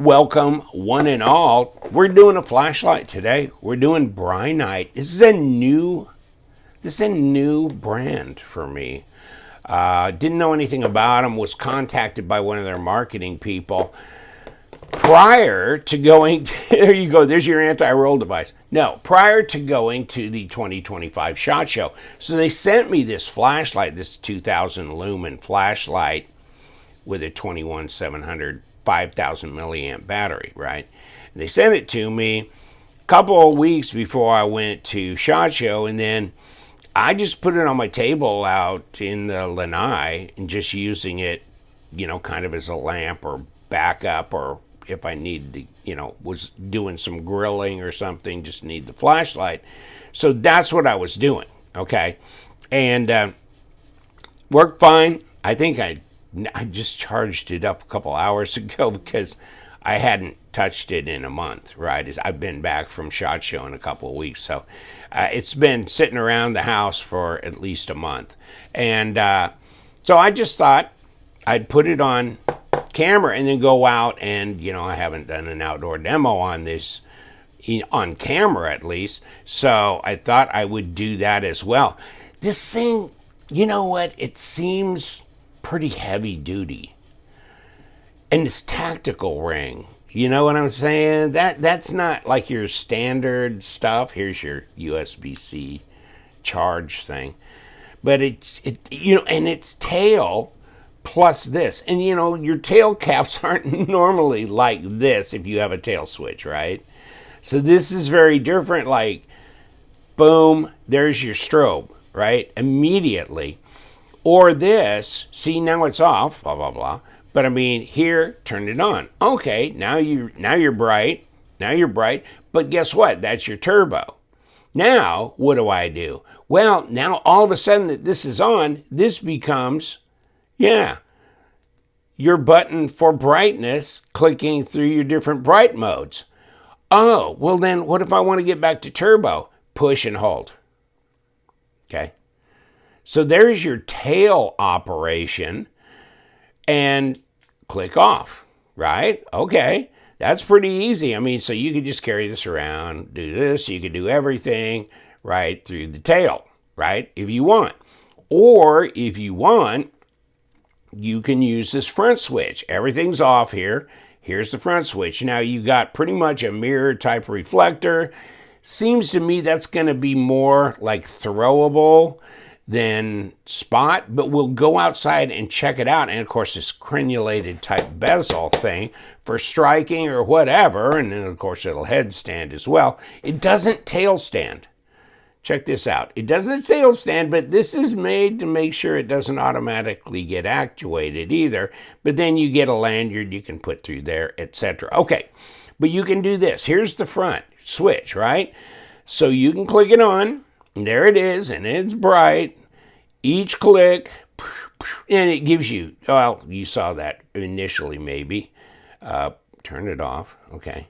Welcome, one and all. We're doing a flashlight today. We're doing Brinyte. This is a new brand for me. Didn't know anything about them. Was contacted by one of their marketing people prior to going. There you go. There's your anti-roll device. No, prior to going to the 2025 SHOT Show. So they sent me this flashlight, this 2000 lumen flashlight with a 21700 5,000 milliamp battery, right? And they sent it to me a couple of weeks before I went to SHOT Show, and then I just put it on my table out in the lanai and just using it, kind of as a lamp or backup, or if I needed to, was doing some grilling or something, just need the flashlight. So that's what I was doing, okay? And worked fine. I think I just charged it up a couple hours ago because I hadn't touched it in a month, right? I've been back from SHOT Show in a couple of weeks, so it's been sitting around the house for at least a month. And so I just thought I'd put it on camera and then go out and, I haven't done an outdoor demo on this, on camera at least, so I thought I would do that as well. This thing, you know what, it seems pretty heavy duty, and this tactical ring, you know what I'm saying? That's not like your standard stuff. Here's your USB-C charge thing, but it and its tail plus this, and your tail caps aren't normally like this if you have a tail switch, right? So this is very different. Like, boom, there's your strobe, right? Immediately. Or this, see, now it's off, blah, blah, blah. But I mean, here, turn it on. Okay, now you're bright. Now you're bright. But guess what? That's your turbo. Now, what do? Well, now all of a sudden that this is on, this becomes, your button for brightness, clicking through your different bright modes. Oh, well then, what if I want to get back to turbo? Push and hold. Okay. So there's your tail operation, and click off, right? Okay, that's pretty easy. I mean, so you could just carry this around, do this, you could do everything right through the tail, right? If you want. Or if you want, you can use this front switch. Everything's off here. Here's the front switch. Now you got pretty much a mirror type reflector. Seems to me that's going to be more like throwable than spot, but we'll go outside and check it out. And of course, this crenulated type bezel thing for striking or whatever. And then of course, it'll headstand as well. It doesn't tail stand. Check this out. It doesn't tail stand, but this is made to make sure it doesn't automatically get actuated either. But then you get a lanyard you can put through there, etc. Okay, but you can do this. Here's the front switch, right? So you can click it on. There it is, and it's bright. Each click, and it gives you, well, you saw that initially maybe. Turn it off, okay.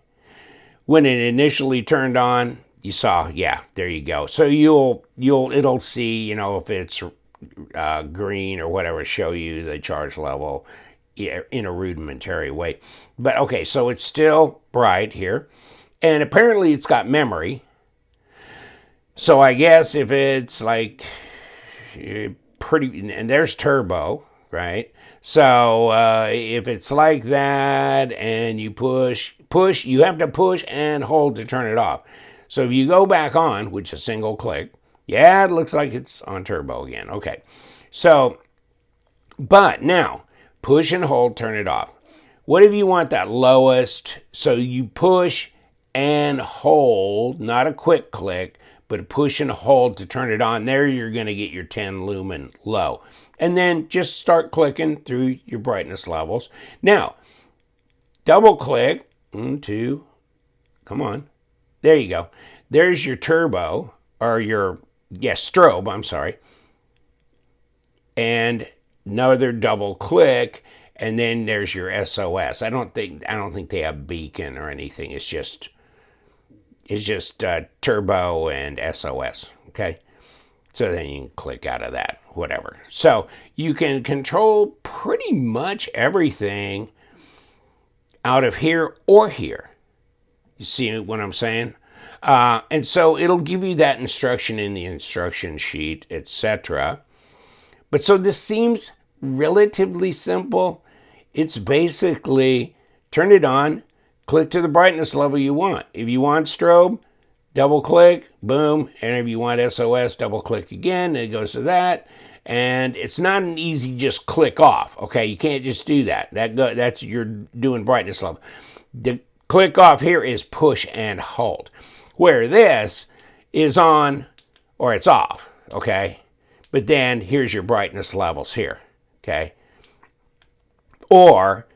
When it initially turned on, you saw, there you go. So it'll see, if it's green or whatever, show you the charge level in a rudimentary way. But okay, so it's still bright here, and apparently it's got memory. So I guess if it's like pretty, and there's turbo, right? So if it's like that and you push, you have to push and hold to turn it off. So if you go back on, which is a single click, it looks like it's on turbo again. Okay. So, but now push and hold, turn it off. What if you want that lowest? So you push and hold, not a quick click, but push and hold to turn it on. There you're going to get your 10 lumen low. And then just start clicking through your brightness levels. Now, double click, 2, come on. There you go. There's your turbo, or your, strobe, I'm sorry. And another double click, and then there's your SOS. I don't think they have beacon or anything. It's just turbo and SOS, okay? So then you can click out of that, whatever. So you can control pretty much everything out of here or here. You see what I'm saying? And so it'll give you that instruction in the instruction sheet, etc. But so this seems relatively simple. It's basically turn it on, click to the brightness level you want. If you want strobe, double click, boom. And if you want SOS, double click again, and it goes to that. And it's not an easy just click off. Okay, you can't just do that. That's you're doing brightness level. The click off here is push and hold. Where this is on or it's off, okay? But then here's your brightness levels here, okay? Or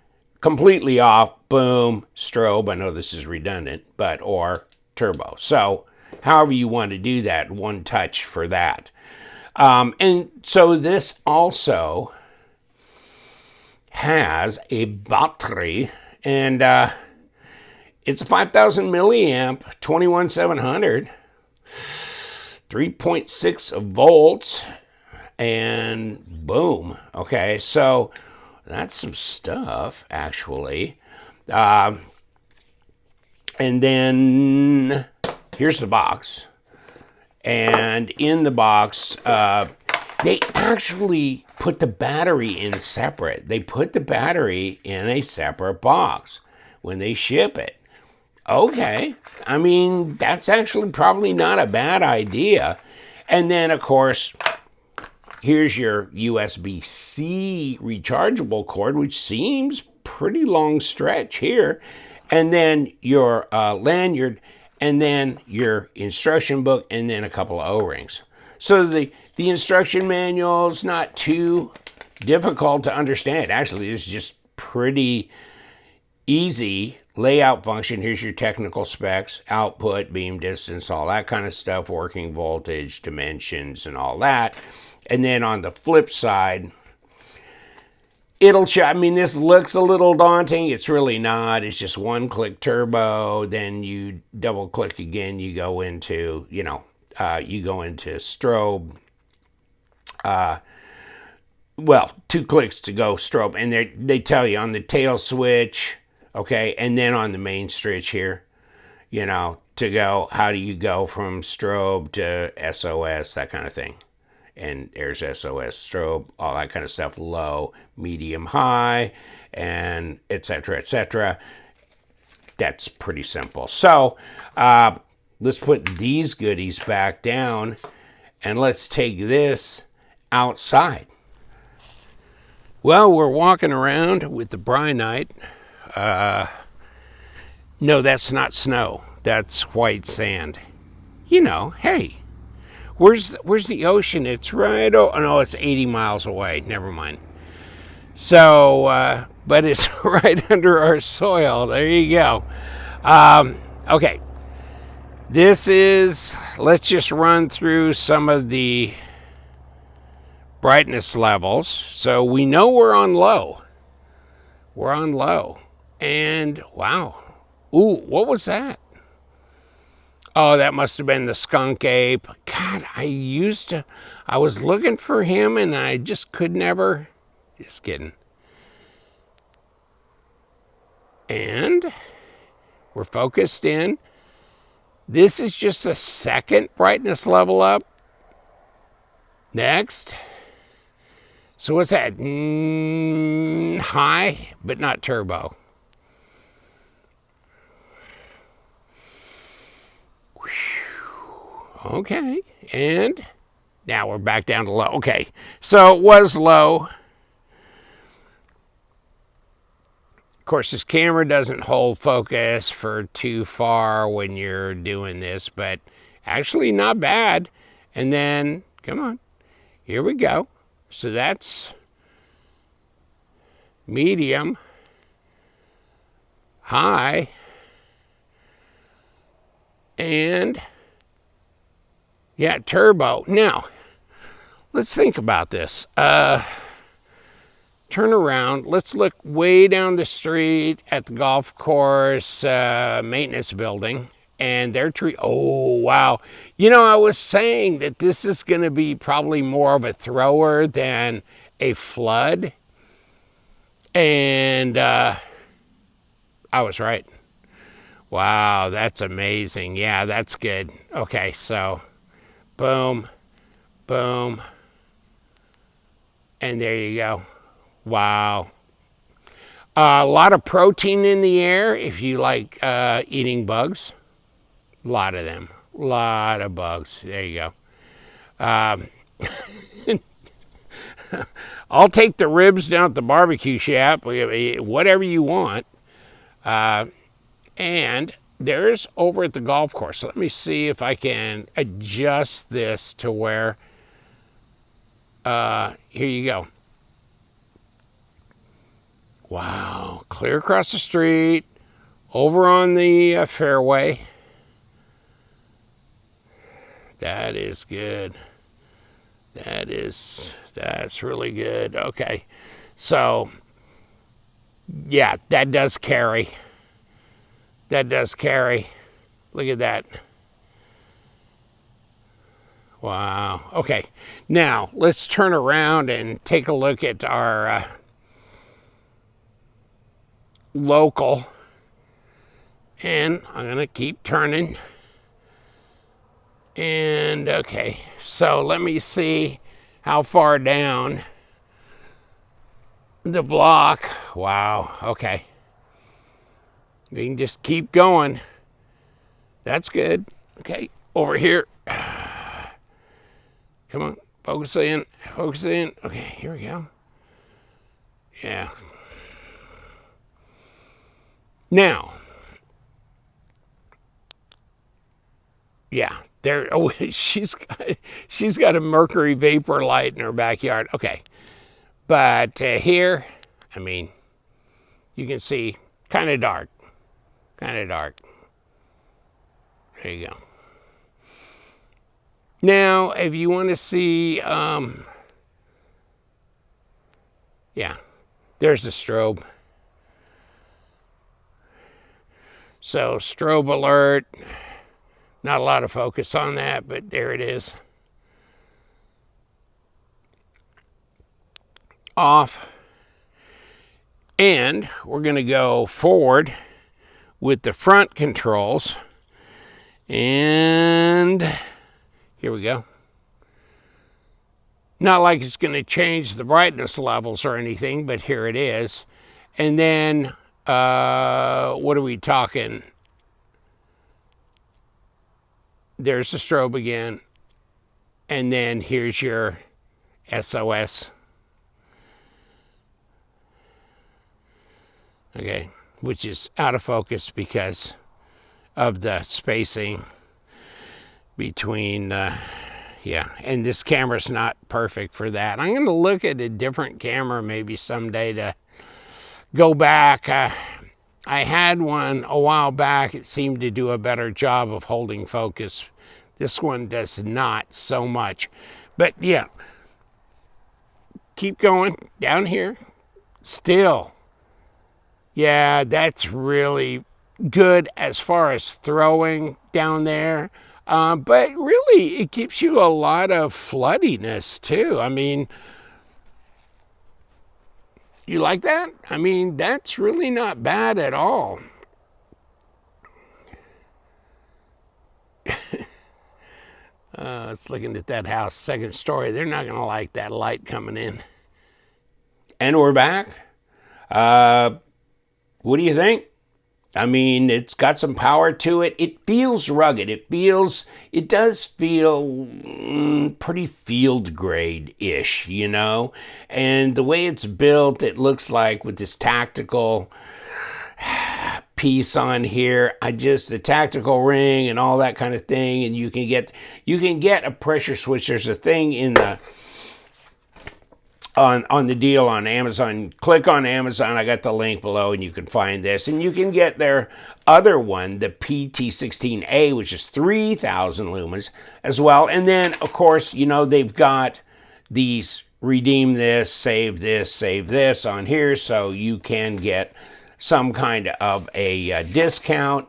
completely off, boom, strobe. I know this is redundant, but or turbo. So however you want to do that, one touch for that. And so this also has a battery, and it's a 5,000 milliamp, 21700, 3.6 volts, and boom. Okay, so that's some stuff, actually. And then here's the box. And in the box, they actually put the battery in separate. They put the battery in a separate box when they ship it. Okay, I mean, that's actually probably not a bad idea. And then, of course, here's your USB-C rechargeable cord, which seems pretty long stretch here. And then your lanyard, and then your instruction book, and then a couple of O-rings. So the instruction manual is not too difficult to understand. Actually, it's just pretty easy layout function. Here's your technical specs, output, beam distance, all that kind of stuff, working voltage, dimensions, and all that. And then on the flip side, it'll show, I mean, this looks a little daunting. It's really not. It's just one click turbo. Then you double click again. You go into, you go into strobe. Well, 2 clicks to go strobe. And they tell you on the tail switch, okay, and then on the main switch here, to go, how do you go from strobe to SOS, that kind of thing. And there's SOS, strobe, all that kind of stuff, low, medium, high, and et cetera, et cetera. That's pretty simple. So let's put these goodies back down, and let's take this outside. Well, we're walking around with the Brinyte. No, that's not snow. That's white sand. Hey. Where's the ocean? It's right, oh no, it's 80 miles away. Never mind. So, but it's right under our soil. There you go. Okay. Let's just run through some of the brightness levels. So we know we're on low. We're on low. And wow. Ooh, what was that? Oh, that must have been the skunk ape. God, I was looking for him and I just could never. Just kidding. And we're focused in. This is just a second brightness level up. Next. So what's that? High, but not turbo. Okay, and now we're back down to low. Okay, so it was low. Of course, this camera doesn't hold focus for too far when you're doing this, but actually not bad. And then, come on, here we go. So that's medium, high, and yeah, turbo. Now, let's think about this. Turn around. Let's look way down the street at the golf course maintenance building. And their tree. Oh, wow. I was saying that this is going to be probably more of a thrower than a flood. And I was right. Wow, that's amazing. Yeah, that's good. Okay, so boom, boom, and there you go. Wow. A lot of protein in the air if you like eating bugs. A lot of them. A lot of bugs. There you go. I'll take the ribs down at the barbecue shop, whatever you want. And there's over at the golf course. Let me see if I can adjust this to where, here you go. Wow, clear across the street, over on the fairway. That is good. That's really good. Okay, so yeah, that does carry. That does carry. Look at that. Wow. Okay, now let's turn around and take a look at our local. And I'm going to keep turning. And okay, so let me see how far down the block. Wow, okay. We can just keep going. That's good. Okay, over here. Come on, focus in, focus in. Okay, here we go. Yeah. Now, yeah, there. Oh, she's got a mercury vapor light in her backyard. Okay, but here, I mean, you can see kind of dark, kind of dark. There you go. Now, if you want to see, yeah, there's the strobe. So strobe alert, not a lot of focus on that, but there it is. Off. And we're going to go forward with the front controls. And here we go. Not like it's going to change the brightness levels or anything, but here it is. And then, what are we talking? There's the strobe again. And then here's your SOS. Okay, which is out of focus because of the spacing between, yeah, and this camera's not perfect for that. I'm going to look at a different camera maybe someday to go back. I had one a while back. It seemed to do a better job of holding focus. This one does not so much. But yeah, keep going down here. Still. Yeah, that's really good as far as throwing down there. But really, it gives you a lot of floodiness, too. I mean, you like that? I mean, that's really not bad at all. It's looking at that house, second story. They're not going to like that light coming in. And we're back. What do you think? I mean, it's got some power to it. It feels rugged. It does feel pretty field grade-ish, you know? And the way it's built, it looks like with this tactical piece on here, the tactical ring and all that kind of thing, and you can get a pressure switch. There's a thing in the on the deal on Amazon. Click on Amazon. I got the link below, and you can find this. And you can get their other one, the PT16A, which is 3,000 lumens as well. And then, of course, you know, they've got these redeem this, save this on here, so you can get some kind of a discount.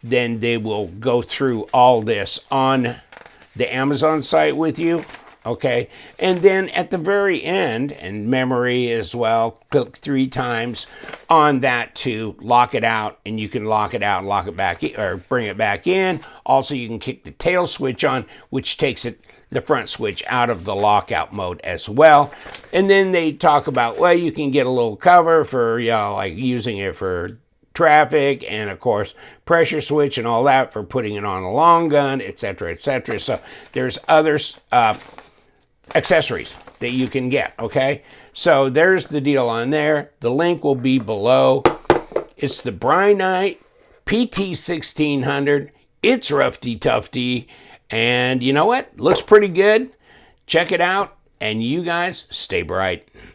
Then they will go through all this on the Amazon site with you. okay? And then at the very end, and memory as well, click 3 times on that to lock it out, and you can lock it out and lock it back in, or bring it back in. Also, you can kick the tail switch on, which takes the front switch out of the lockout mode as well. And then they talk about, well, you can get a little cover for, you know, like using it for traffic, and of course pressure switch and all that for putting it on a long gun, etc., etc. So there's other accessories that you can get, okay? So there's the deal on there. The link will be below. It's the Brinyte PT1600. It's roughy tufty, and you know what? Looks pretty good. Check it out, and you guys stay bright.